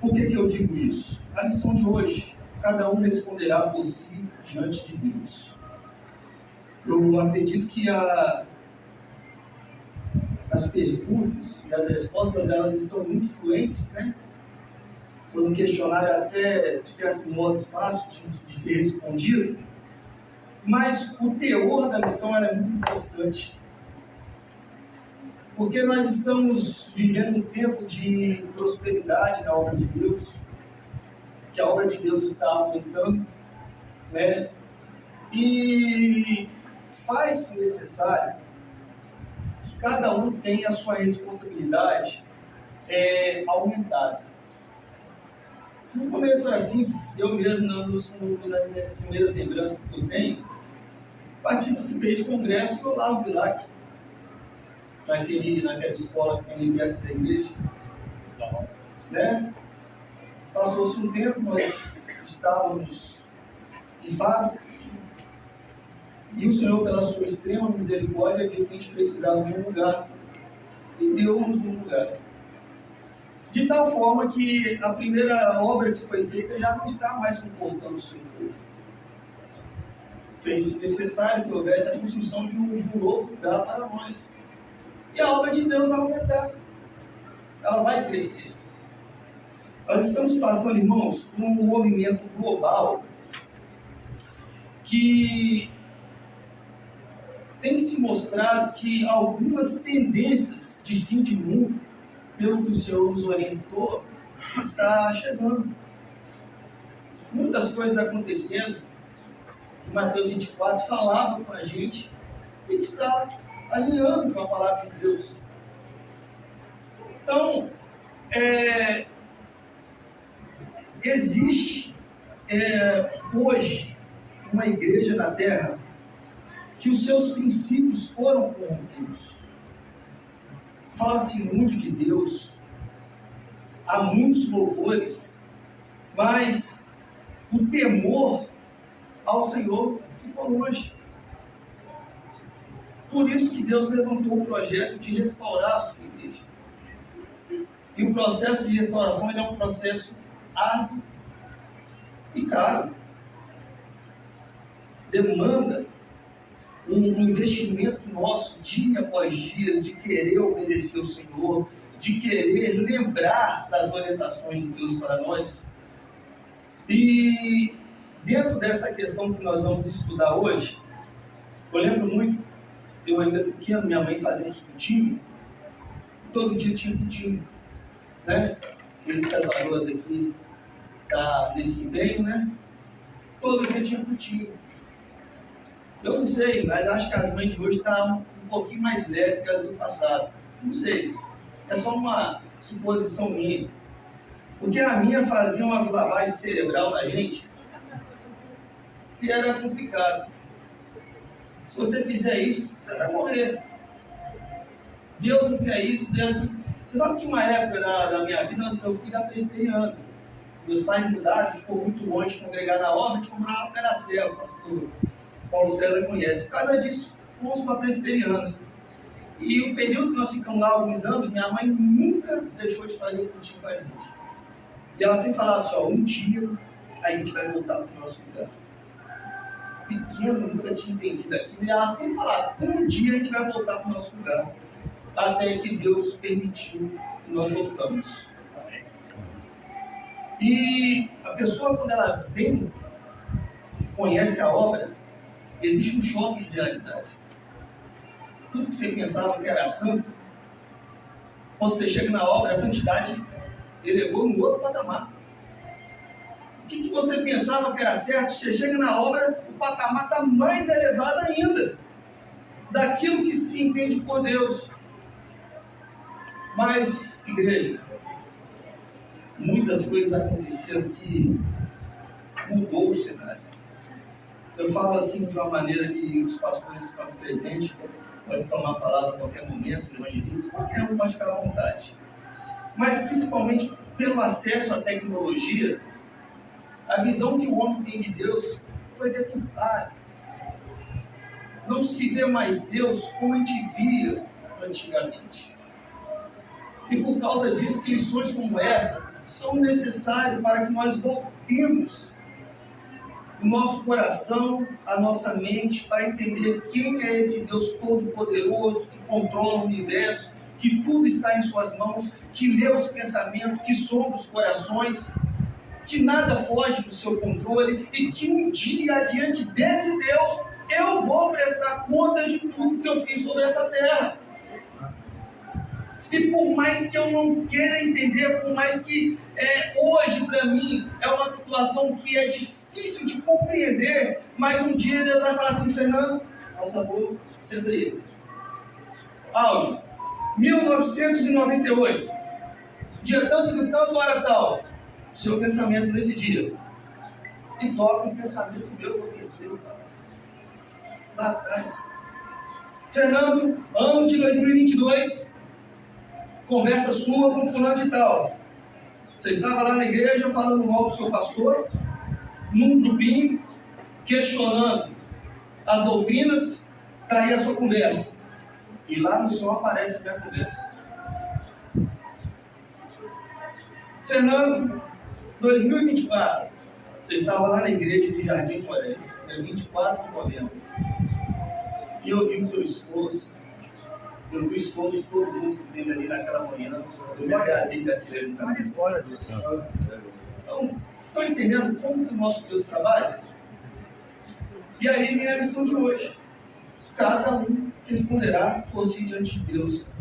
Por que eu digo isso? A lição de hoje, cada um responderá por si diante de Deus. Eu acredito que as perguntas e as respostas, elas estão muito fluentes, né? Foi um questionário até, de certo modo, fácil de ser respondido, mas o teor da missão era muito importante. Porque nós estamos vivendo um tempo de prosperidade na obra de Deus, que a obra de Deus está aumentando, né? E faz-se necessário que cada um tenha a sua responsabilidade aumentada. No começo era simples, eu mesmo, nas minhas primeiras lembranças que eu tenho, participei de congresso no Olavo Bilac, naquela escola que tem ali perto da igreja, né? Passou-se um tempo, nós estávamos em fábrica, e o Senhor, pela sua extrema misericórdia, viu que a gente precisava de um lugar, e deu-nos um lugar. De tal forma que a primeira obra que foi feita já não está mais comportando o seu povo. Fez-se necessário que houvesse a construção de um novo lugar para nós. E a obra de Deus vai aumentar. Ela vai crescer. Nós estamos passando, irmãos, por um movimento global que tem se mostrado que algumas tendências de fim de mundo, pelo que o Senhor nos orientou, está chegando. Muitas coisas acontecendo, que Mateus 24 falava com a gente, e que está alinhando com a palavra de Deus. Então, existe hoje uma igreja na terra que os seus princípios foram corrompidos. Fala-se muito de Deus, há muitos louvores, mas o temor ao Senhor ficou longe. Por isso que Deus levantou o projeto de restaurar a sua igreja. E o processo de restauração é um processo árduo e caro. Demanda um investimento nosso, dia após dia, de querer obedecer ao Senhor, de querer lembrar das orientações de Deus para nós. E dentro dessa questão que nós vamos estudar hoje, eu lembro muito, eu ainda pequeno, minha mãe fazia uns cultinhos, e todo dia tinha cultinho, né? Muitas avós aqui tá nesse empenho, né? Todo dia tinha cultinho. Eu não sei, mas acho que as mães de hoje estão um pouquinho mais leves que as do passado. Não sei. É só uma suposição minha. Porque a minha fazia umas lavagens cerebral na gente que era complicado. Se você fizer isso, você vai morrer. Deus não quer isso. Deus assim. Você sabe que uma época na minha vida eu fui da presbiteriana. Meus pais mudaram, ficou muito longe de congregar na obra, a gente morava no Peracel, o pastor Paulo César conhece. Por causa disso, fomos para a presbiteriana. E o período que nós ficamos lá alguns anos, minha mãe nunca deixou de fazer o cultinho com a gente. E ela sempre falava assim, um dia a gente vai voltar para o nosso lugar. Pequeno, nunca tinha entendido aquilo. E ela sempre falava, um dia a gente vai voltar para o nosso lugar. Até que Deus permitiu que nós voltamos. E a pessoa, quando ela vem e conhece a obra, existe um choque de realidade. Tudo que você pensava que era santo, quando você chega na obra, a santidade elevou no outro patamar. O que você pensava que era certo, você chega na obra, o patamar está mais elevado ainda daquilo que se entende por Deus. Mas, igreja, muitas coisas aconteceram que mudou o cenário. Eu falo assim de uma maneira que os pastores que estão aqui presentes podem tomar a palavra a qualquer momento, os evangelistas, qualquer um pode ficar à vontade. Mas principalmente pelo acesso à tecnologia, a visão que o homem tem de Deus foi deturpada. Não se vê mais Deus como a gente via antigamente. E por causa disso, que lições como essa são necessários para que nós voltemos o nosso coração, a nossa mente, para entender quem é esse Deus Todo-Poderoso que controla o universo, que tudo está em suas mãos, que lê os pensamentos, que sonda os corações, que nada foge do seu controle e que um dia, diante desse Deus, eu vou prestar conta de tudo que eu fiz sobre essa terra. E por mais que eu não queira entender, por mais que hoje para mim é uma situação que é difícil de compreender, mas um dia Deus vai falar assim: Fernando, por favor, senta aí. Áudio, 1998, dia tanto de tanto, hora tal, seu pensamento nesse dia. E toca um pensamento meu que eu pensei lá atrás. Fernando, ano de 2022, conversa sua com fulano de tal. Você estava lá na igreja falando mal do seu pastor, num grupinho, questionando as doutrinas, está aí a sua conversa. E lá no som aparece a minha conversa. Fernando, 2024, você estava lá na igreja de Jardim Moraes, 24 de novembro. E eu vi o teu esforço, eu vi o esforço de todo mundo que teve ali naquela manhã. Eu me agradei daquele evento. Então, estão entendendo como que o nosso Deus trabalha? E aí vem a lição de hoje. Cada um responderá por si diante de Deus.